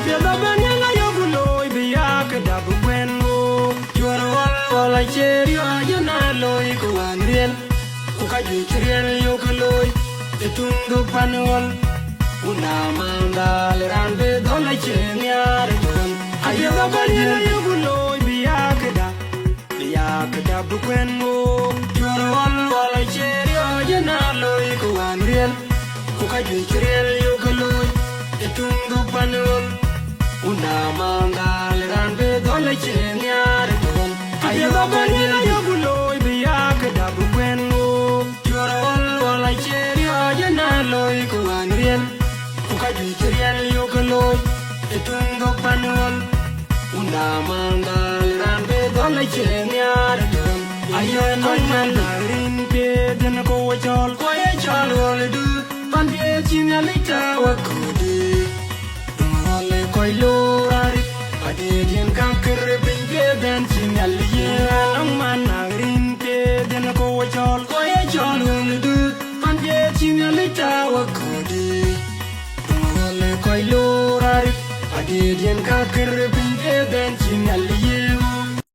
Piedabanyanga yoguloy biyak dabu kwengo Chwarwal ay cheri ayana loy kuwanriel Kukaju chiriel yoguloy Etundu panwal Unamanda lerambe dolay chenyare tuwan Piedabanyanga yoguloy biyak dabu kwengo Chwarwal ay cheri ayana loy kuwanriel Kukaju chiriel yoguloy Etundu panwal Unamanda lerambe dolay chenyare tuwan Piedabanyanga yoguloy biyak dabu kwengo Chwarwal ay cheri ayana loy kuwanriel Kukaju chiriel yoguloy Etundu panwal Unamanda lerambe dolay chenyare tuwan Ayan ayana rin peden ko wachol Kwaye chol waledu Pandye chinyalita wakudi Wale koilo arit Adedien kankir peden chinyaliye Ang manarin peden ko wachol Kwaye chol waledu Pandye chinyalita wakudi Wale koilo arit Adedien kankir peden chinyaliye